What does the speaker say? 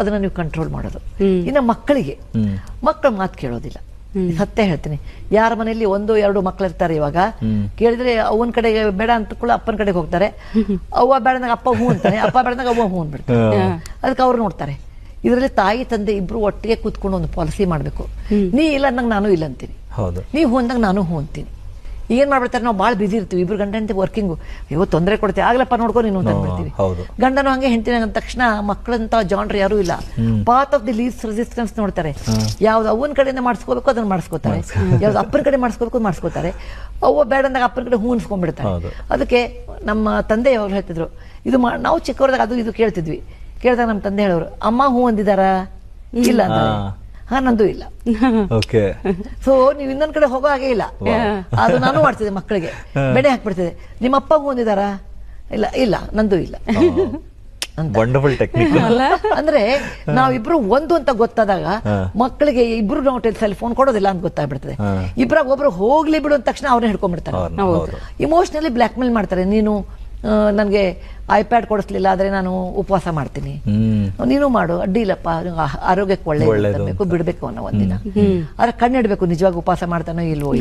ಅದನ್ನ ನೀವು ಕಂಟ್ರೋಲ್ ಮಾಡೋದು. ಇನ್ನು ಮಕ್ಕಳಿಗೆ ಮಕ್ಕಳ ಮಾತು ಕೇಳೋದಿಲ್ಲ. ಸತ್ಯ ಹೇಳ್ತೀನಿ, ಯಾರ ಮನೆಯಲ್ಲಿ 1-2 ಮಕ್ಕಳು ಇರ್ತಾರೆ ಇವಾಗ, ಕೇಳಿದ್ರೆ ಅವನ ಕಡೆಗೆ ಬೇಡ ಅಂತ ಕೂಡ ಅಪ್ಪನ ಕಡೆಗೆ ಹೋಗ್ತಾರೆ. ಅವ್ವ ಬೇಡದಾಗ ಅಪ್ಪ ಹೂ ಅಂತಾನೆ, ಅಪ್ಪ ಬೇಡದಾಗ ಅವ್ವ ಹೂ ಅಂದ್ಬಿಡ್ತಾರೆ. ಅದಕ್ಕೆ ಅವ್ರು ನೋಡ್ತಾರೆ. ಇದರಲ್ಲಿ ತಾಯಿ ತಂದೆ ಇಬ್ರು ಒಟ್ಟಿಗೆ ಕೂತ್ಕೊಂಡು ಒಂದು ಪಾಲಿಸಿ ಮಾಡ್ಬೇಕು. ನೀ ಇಲ್ಲ ಅಂದಾಗ ನಾನು ಇಲ್ಲ ಅಂತೀನಿ, ನೀ ಹೂ ಅಂದಾಗ ನಾನು ಹೂ ಅಂತೀನಿ. ಏನ್ ಮಾಡ್ಬಿಡ್ತಾರೆ, ನಾವು ಭಾಳ ಬಿಸಿ ಇರ್ತೀವಿ, ಇಬ್ರು ಗಂಡ ಹೆಂಡತಿ ವರ್ಕಿಂಗು, ಅಯ್ಯೋ ತೊಂದರೆ ಕೊಡ್ತೀವಿ, ಆಗ್ಲಪ್ಪ ನೋಡ್ಕೊ ನೀನು ಅಂತ ಅಂದ್ಬಿಡ್ತೀವಿ. ಗಂಡನು ಹಂಗೆ ಹೆಂಡತಿನ ಅಂದ ತಕ್ಷಣ ಮಕ್ಕಳಂತ ಜಾನ್ರ್ ಯಾರು ಇಲ್ಲ. Path of the list resistance ನೋಡ್ತಾರೆ. ಯಾವ್ದು ಅವನ ಕಡೆಯಿಂದ ಮಾಡಿಸ್ಕೋಬೇಕು ಅದನ್ನ ಮಾಡಿಸ್ಕೋತಾರೆ, ಯಾವ್ದು ಅಪ್ಪನ ಕಡೆ ಮಾಡಿಸ್ಕೋಬೇಕು ಮಾಡಿಸ್ಕೋತಾರೆ. ಅವ್ವ ಬೇಡ ಅಂದಾಗ ಅಪ್ಪನ ಕಡೆ ಹೂ ಅನ್ಸ್ಕೊಂಡ್ಬಿಡ್ತಾರೆ. ಅದಕ್ಕೆ ನಮ್ಮ ತಂದೆ ಯಾವಾಗಲೂ ಹೇಳ್ತಿದ್ರು, ಇದು ನಾವು ಚಿಕ್ಕವ್ರದಾಗ ಅದು ಇದು ಕೇಳ್ತಿದ್ವಿ. ಕೇಳಿದಾಗ ನಮ್ಮ ತಂದೆ ಹೇಳೋರು, ಅಮ್ಮ ಹೂ ಅಂದಿದಾರ ಇಲ್ಲ ಅಂತ. ಹಾ, ನಂದು ಇಲ್ಲ. ಸೊ ನೀವು ಇನ್ನೊಂದ್ ಕಡೆ ಹೋಗೋ ಹಾಗೆ ಇಲ್ಲ. ಅದು ನಾನು ಮಾಡ್ತಿದ್ದೆ, ಮಕ್ಕಳಿಗೆ ಬೆಳೆ ಹಾಕ್ಬಿಡ್ತಿದ್ದೆ. ನಿಮ್ಮ ಅಪ್ಪ ಹೊಂದಿದಾರ? ಇಲ್ಲ, ಇಲ್ಲ ನಂದು ಇಲ್ಲ. Wonderful technique. ಅಂದ್ರೆ ನಾವಿಬ್ರು ಒಂದು ಅಂತ ಗೊತ್ತಾದಾಗ ಮಕ್ಕಳಿಗೆ ಇಬ್ರು ನಾವು ಸೆಲ್ ಫೋನ್ ಕೊಡೋದಿಲ್ಲ ಅಂತ ಗೊತ್ತಾಗ್ಬಿಡ್ತದೆ. ಇಬ್ರಾಗ ಒಬ್ರು ಹೋಗ್ಲಿ ಬಿಡು ಅಂದ ತಕ್ಷಣ ಅವ್ರನ್ನ ಹಿಡ್ಕೊಂಡ್ಬಿಡ್ತಾರೆ. ಇಮೋಷನಲಿ ಬ್ಲಾಕ್ ಮೇಲ್ ಮಾಡ್ತಾರೆ. ನೀನು ನನ್ಗೆ ಐಪ್ಯಾಡ್ ಕೊಡಿಸ್ಲಿಲ್ಲ ಆದ್ರೆ ನಾನು ಉಪವಾಸ ಮಾಡ್ತೀನಿ, ನೀನು ಮಾಡು, ಅಡ್ಡಿ ಇಲ್ಲಪ್ಪ, ಆರೋಗ್ಯಕ್ಕೆ ಒಳ್ಳೆ ಬಿಡ್ಬೇಕು ಅನ್ನೋ ಒಂದಿನ. ಆದ್ರೆ ಕಣ್ಣಿಡ್ಬೇಕು ನಿಜವಾಗಿ ಉಪವಾಸ ಮಾಡ್ತಾನೋ ಇಲ್ವೋ.